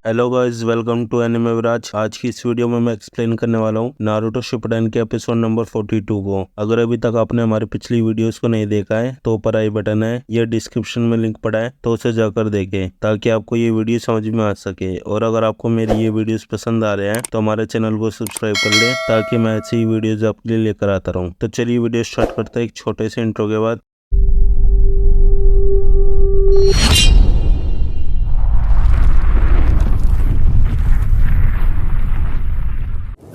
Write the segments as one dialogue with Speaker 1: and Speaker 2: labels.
Speaker 1: Hello guys, welcome to anime Viraj. आज की इस वीडियो में मैं एक्सप्लेन करने वाला हूँ नारुतो शिपुडेन के एपिसोड नंबर 42 को। अगर अभी तक आपने हमारी पिछली वीडियोस को नहीं देखा है तो ऊपर आई बटन है या डिस्क्रिप्शन में लिंक पड़ा है तो उसे जाकर देखें ताकि आपको ये वीडियो समझ में आ सके। और अगर आपको मेरी ये वीडियोस पसंद आ रहे हैं तो हमारे चैनल को सब्सक्राइब कर ले ताकि मैं ऐसी ही वीडियोज आपके लिए लेकर आता रहूँ। तो चलिए वीडियो स्टार्ट करते हैं एक छोटे से इंट्रो के बाद।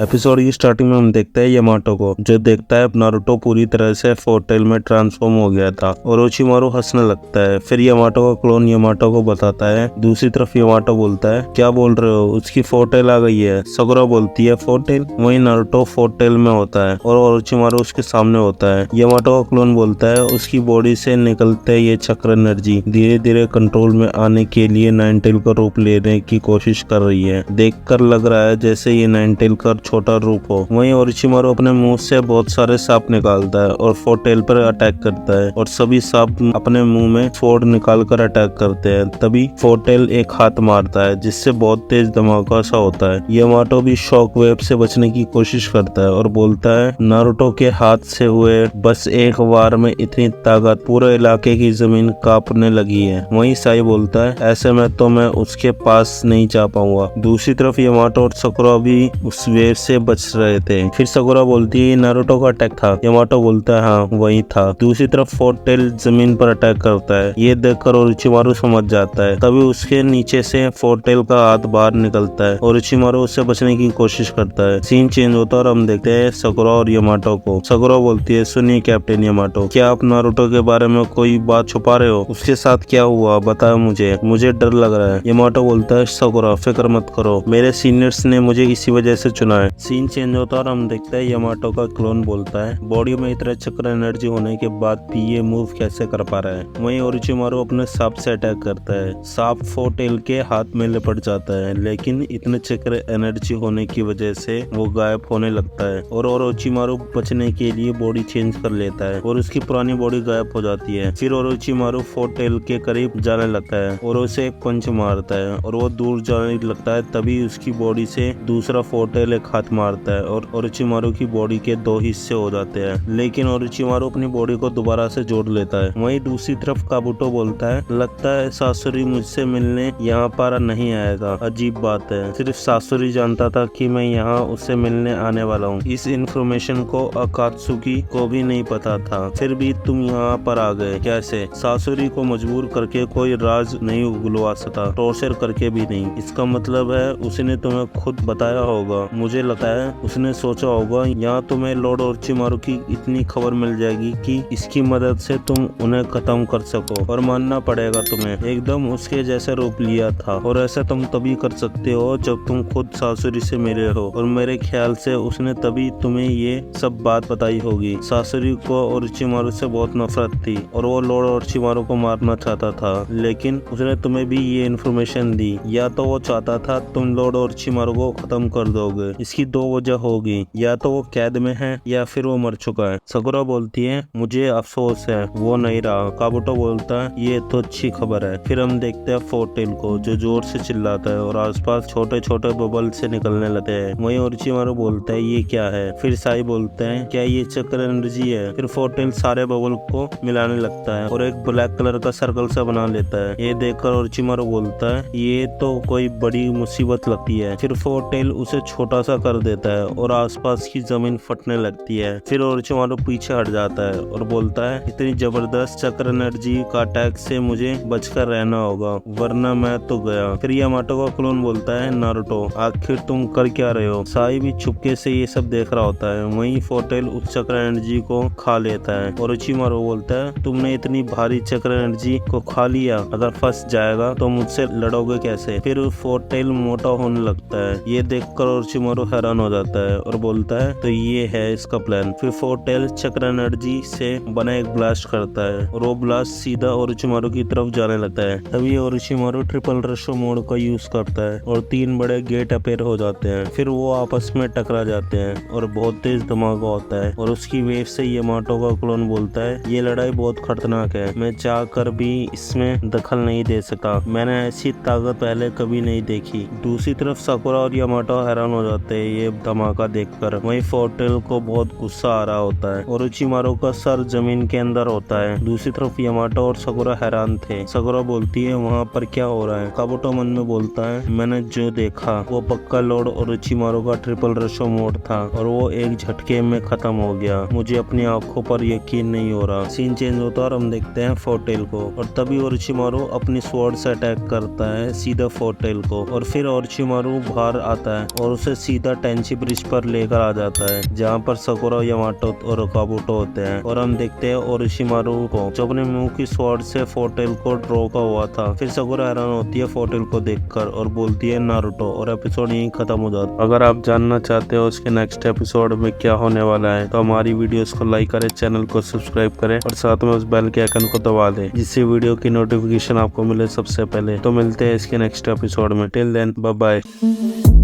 Speaker 1: एपिसोड की स्टार्टिंग में हम देखते हैं यामाटो को, जो देखता है नारुतो पूरी तरह से फोर्टेल में ट्रांसफॉर्म हो गया था। ओरोचिमारू हंसने लगता है। फिर यामाटो का क्लोन यामाटो को बताता है। दूसरी तरफ यामाटो बोलता है, क्या बोल रहे हो, उसकी फोर्टेल आ गई है। सकुरा बोलती है, फोर्टेल? वही नारुतो फोर्टेल में होता है और ओरोचिमारू उसके सामने होता है। यामाटो का क्लोन बोलता है, उसकी बॉडी से निकलते ये चक्र एनर्जी धीरे धीरे कंट्रोल में आने के लिए नाइनटेल का रूप लेने की कोशिश कर रही है। देखकर लग रहा है जैसे ये नाइनटेल का छोटा रूप हो। वहीं ओरोचिमारू अपने मुंह से बहुत सारे सांप निकालता है और फोर्टेल पर अटैक करता है और सभी सांप अपने मुंह में फोड़ निकाल कर अटैक करते हैं। तभी फोर्टेल एक हाथ मारता है जिससे बहुत तेज धमाका सा होता है। यामाटो भी शॉक वेव से बचने की कोशिश करता है और बोलता है, नारुतो के हाथ से हुए बस एक वार में इतनी ताकत पूरे इलाके की जमीन कांपने लगी है। वहीं साई बोलता है, ऐसे में तो मैं उसके पास नहीं जा पाऊंगा। दूसरी तरफ यामाटो और सकुरा भी उस वेव से बच रहे थे। फिर सकुरा बोलती है, नारुतो का अटैक था। यामाटो बोलता है, हाँ वही था। दूसरी तरफ फोर्टेल जमीन पर अटैक करता है। ये देखकर ओरोचिमारू समझ जाता है। तभी उसके नीचे से फोर्टेल का हाथ बाहर निकलता है। ओरोचिमारू उससे बचने की कोशिश करता है। सीन चेंज होता है और हम देखते हैं सकुरा और यामाटो को। सकुरा बोलती है, सुनिए कैप्टन यामाटो, क्या आप नारुतो के बारे में कोई बात छुपा रहे हो? उसके साथ क्या हुआ बताओ मुझे डर लग रहा है। यामाटो बोलता है, सकुरा फिक्र मत करो, मेरे सीनियर्स ने मुझे इसी वजह से चुना है। सीन चेंज होता है और हम देखते हैं यामाटो का क्लोन बोलता है, बॉडी में इतना चक्र एनर्जी होने के बाद भी ये मूव कैसे कर पा रहा है। वहीं ओरोचिमारू अपने सांप से अटैक करता है। सांप फोर्टेल के हाथ में लिपट जाता है, लेकिन इतने चक्र एनर्जी होने की वजह से वो गायब होने लगता है और ओरोचिमारू बचने के लिए बॉडी चेंज कर लेता है और उसकी पुरानी बॉडी गायब हो जाती है। फिर ओरोचिमारू फोर्टेल के करीब जाने लगता है और उसे एक पंच मारता है और वो दूर जाने लगता है। तभी उसकी बॉडी से दूसरा फोर्टेल एक हाथ मारता है और ओरोचिमारू की बॉडी के दो हिस्से हो जाते हैं, लेकिन ओरोचिमारू अपनी बॉडी को दोबारा से जोड़ लेता है। वहीं दूसरी तरफ काबुटो बोलता है, लगता है सासुरी मुझसे मिलने यहाँ पर नहीं आएगा। अजीब बात है, सिर्फ सासुरी जानता था कि मैं यहाँ उससे मिलने आने वाला हूँ। इस इन्फॉर्मेशन को अकात्सुकी को भी नहीं पता था, फिर भी तुम यहाँ पर आ गए कैसे? सासुरी को मजबूर करके कोई राज नहीं उगलवा सकता, टॉर्चर करके भी नहीं। इसका मतलब है उसने तुम्हें खुद बताया होगा। मुझे लगता है उसने सोचा होगा यहाँ तुम्हें लॉर्ड ओरोचिमारू की इतनी खबर मिल जाएगी कि इसकी मदद से तुम उन्हें खत्म कर सको और मानना पड़ेगा तुम्हें एकदम उसके जैसे रूप लिया था। और ऐसा तुम तभी कर सकते हो जब तुम खुद सासुरी से मिले हो और मेरे ख्याल से उसने तभी तुम्हें ये सब बात बताई होगी। सासुरी को ओरोचिमारू से बहुत नफरत थी और वो लॉर्ड ओरोचिमारू को मारना चाहता था, लेकिन उसने तुम्हें भी ये इन्फॉर्मेशन दी। या तो वो चाहता था तुम लॉर्ड ओरोचिमारू को खत्म कर दोगे। इसकी दो वजह होगी, या तो वो कैद में है या फिर वो मर चुका है। सकुरा बोलती है, मुझे अफसोस है वो नहीं रहा। काबुटो बोलता है, ये तो अच्छी खबर है। फिर हम देखते हैं फोर्टेल को जो जोर से चिल्लाता है और आसपास छोटे छोटे बबल से निकलने लगते हैं। वहीं ओरोचिमारू बोलता है, ये क्या है? फिर साई बोलते हैं, क्या ये चक्र एनर्जी है? फिर फोर्टेल सारे बबल को मिलाने लगता है और एक ब्लैक कलर का सर्कल सा बना लेता है। ये देखकर ओरोचिमारू बोलता है, ये तो कोई बड़ी मुसीबत लगती है। फिर फोर्टेल उसे छोटा सा कर देता है और आसपास की जमीन फटने लगती है। फिर ओरोचिमारू पीछे हट जाता है और बोलता है, इतनी जबरदस्त चक्र एनर्जी का अटैक से मुझे बचकर रहना होगा वरना मैं तो गया। फिर यामाटो का क्लोन बोलता है, नारुतो आखिर तुम कर क्या रहे हो? साई भी चुपके से ये सब देख रहा होता है। वहीं फोर्टेल उस चक्र एनर्जी को खा लेता है। ओरोचिमारू बोलता है, तुमने इतनी भारी चक्र एनर्जी को खा लिया, अगर फंस जाएगा तो मुझसे लड़ोगे कैसे? फिर फोर्टेल मोटा होने लगता है। ये देखकर ओरोचिमारू हैरान हो जाता है और बोलता है तो ये है इसका प्लान। फिर फोर्टेल चक्र एनर्जी से बना एक ब्लास्ट करता है और वो ब्लास्ट सीधा ओरोचिमारू की तरफ जाने लगता है। तभी ओरोचिमारू ट्रिपल रशो मोड का यूज करता है और 3 बड़े गेट अपेयर हो जाते हैं। फिर वो आपस में टकरा जाते हैं और बहुत तेज धमाका होता है और उसकी वेव से यामाटो का क्लोन बोलता है ये लड़ाई बहुत खतरनाक है, मैं चाह कर भी इसमें दखल नहीं दे सका, मैंने ऐसी ताकत पहले कभी नहीं देखी। दूसरी तरफ साकुरा और यामाटो हैरान हो जाते हैं ये धमाका देखकर। वहीं फोर्टेल को बहुत गुस्सा आ रहा होता है। ओरोचिमारू का सर जमीन के अंदर होता है। दूसरी तरफ यामाटो और साकुरा हैरान थे। साकुरा बोलती है वहाँ पर क्या हो रहा है। काबुटो मन में बोलता है मैंने जो देखा वो पक्का लॉर्ड ओरोचिमारू का ट्रिपल रशो मोड था और वो एक झटके में खत्म हो गया, मुझे अपनी आंखों पर यकीन नहीं हो रहा। सीन चेंज होता है और हम देखते हैं फोर्टेल को और तभी ओरोचिमारू अपनी स्वॉर्ड से अटैक करता है सीधा फोर्टेल को और फिर ओरोचिमारू बाहर आता है और उसे सीधा टेंची ब्रिज पर लेकर आ जाता है जहाँ पर साकुरा, यामाटो और काबुटो होते हैं। और हम देखते हैं ओरोचिमारू को जो अपने मुंह की स्वॉर्ड से फोर्टेल को रोका हुआ था। फिर साकुरा हैरान होती है फोर्टेल को देखकर और बोलती है नारुतो और एपिसोड यहीं खत्म हो जाता है। अगर आप जानना चाहते हो उसके नेक्स्ट एपिसोड में क्या होने वाला है तो हमारी वीडियोस को लाइक करें, चैनल को सब्सक्राइब करें और साथ में उस बेल के आइकन को दबा दें जिससे वीडियो की नोटिफिकेशन आपको मिले सबसे पहले। तो मिलते हैं इसके नेक्स्ट एपिसोड में। Till then bye bye.